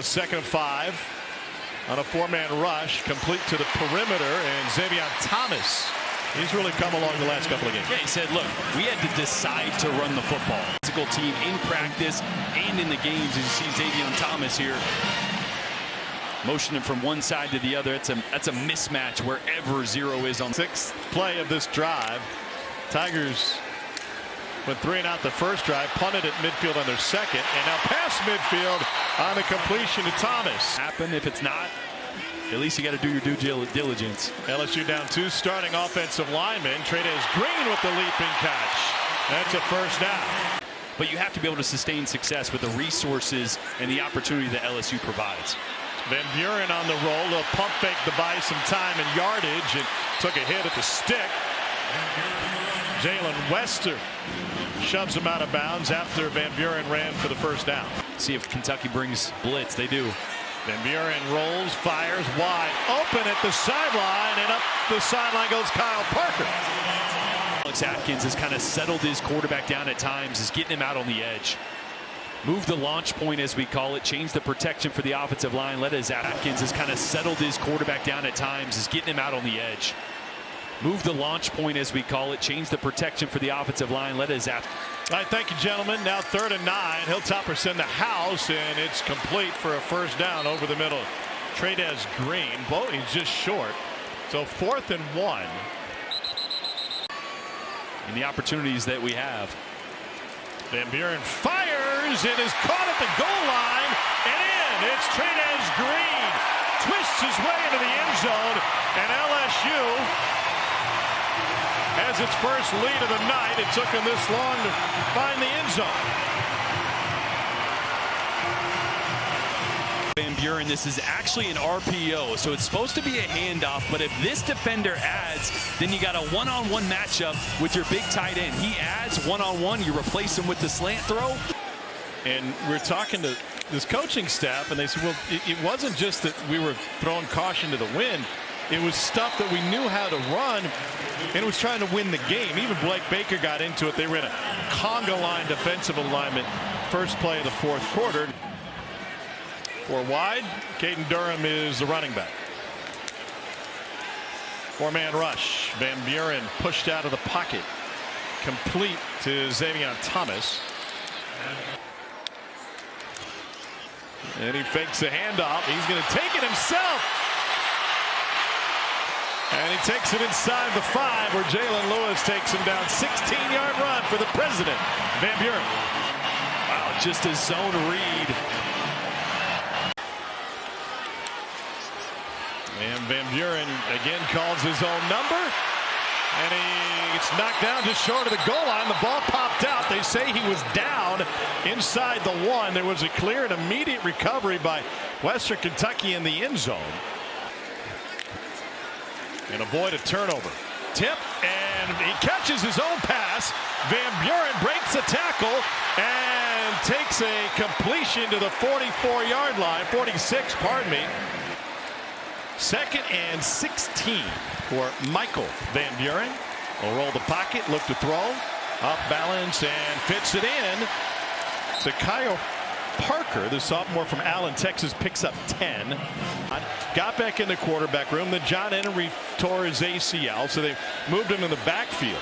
Now 2nd and 5 on a 4-man rush, complete to the perimeter, and Xavier Thomas. He's really come along the last couple of games. Yeah, he said, look, we had to decide to run the football. Physical team in practice and in the games. As you see Xavier Thomas here motioning from one side to the other. That's a mismatch wherever 0 is on. 6th play of this drive. Tigers went 3 and out the first drive, punted at midfield on their second, and now past midfield on the completion to Thomas. Happen if it's not. At least you got to do your due diligence. LSU down 2 starting offensive linemen. Trades Green with the leaping catch. That's a first down. But you have to be able to sustain success with the resources and the opportunity that LSU provides. Van Buren on the roll. Little pump fake to buy some time and yardage, and took a hit at the stick. Jalen Wester shoves him out of bounds after Van Buren ran for the first down. See if Kentucky brings blitz. They do. Van Buren rolls, fires wide open at the sideline, and up the sideline goes Kyle Parker. Alex Atkins has kind of settled his quarterback down at times, is getting him out on the edge. Move the launch point, as we call it, change the protection for the offensive line. Atkins has kind of settled his quarterback down at times, is getting him out on the edge. Move the launch point, as we call it, change the protection for the offensive line. All right, thank you, gentlemen. Now 3rd and 9. Hilltoppers send the house, and it's complete for a first down over the middle. Trades Green. He's just short. So 4th and 1. And the opportunities that we have. Van Buren fires and is caught at the goal line and in. It's Trades Green. Twists his way into the end zone, and LSU has its first lead of the night. It took him this long to find the end zone. Van Buren, this is actually an RPO, so it's supposed to be a handoff, but if this defender adds, then you got a one-on-one matchup with your big tight end. He adds one-on-one, you replace him with the slant throw. And we're talking to this coaching staff, and they said, well, it wasn't just that we were throwing caution to the wind. It was stuff that we knew how to run, and it was trying to win the game. Even Blake Baker got into it. They ran a conga line defensive alignment first play of the 4th quarter. 4 wide. Caden Durham is the running back. 4-man rush. Van Buren pushed out of the pocket. Complete to Xavier Thomas. And he fakes the handoff. He's going to take it himself. And he takes it inside the 5, where Jalen Lewis takes him down. 16-yard run for the president, Van Buren. Wow, just a zone read. And Van Buren again calls his own number. And he gets knocked down just short of the goal line. The ball popped out. They say he was down inside the 1. There was a clear and immediate recovery by Western Kentucky in the end zone. And avoid a turnover. Tip, and he catches his own pass. Van Buren breaks a tackle and takes a completion to the 44-yard line. 46, pardon me. 2nd and 16 for Michael Van Buren. Will roll the pocket, look to throw. Up balance and fits it in. So Kyle Parker, the sophomore from Allen, Texas, picks up 10. Got back in the quarterback room. Then John Henry tore his ACL, so they moved him in the backfield.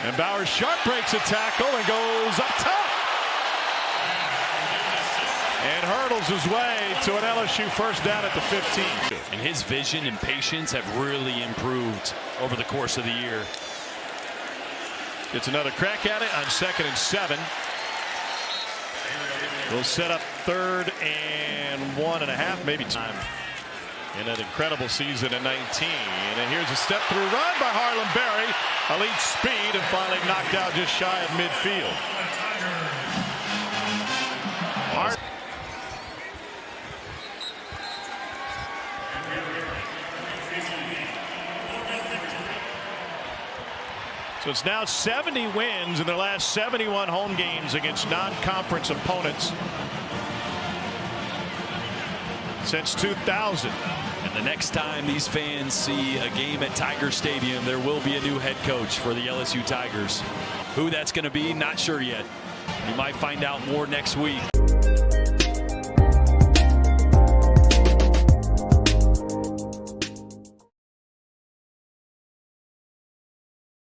And Bowers Sharp breaks a tackle and goes up top. And hurdles his way to an LSU first down at the 15. And his vision and patience have really improved over the course of the year. Gets another crack at it on 2nd and 7. We'll set up 3rd and 1.5, maybe time. In an incredible season in 19. And then here's a step through run by Harlan Berry. Elite speed, and finally knocked out just shy of midfield. So it's now 70 wins in their last 71 home games against non-conference opponents since 2000. And the next time these fans see a game at Tiger Stadium, there will be a new head coach for the LSU Tigers. Who that's going to be, not sure yet. You might find out more next week.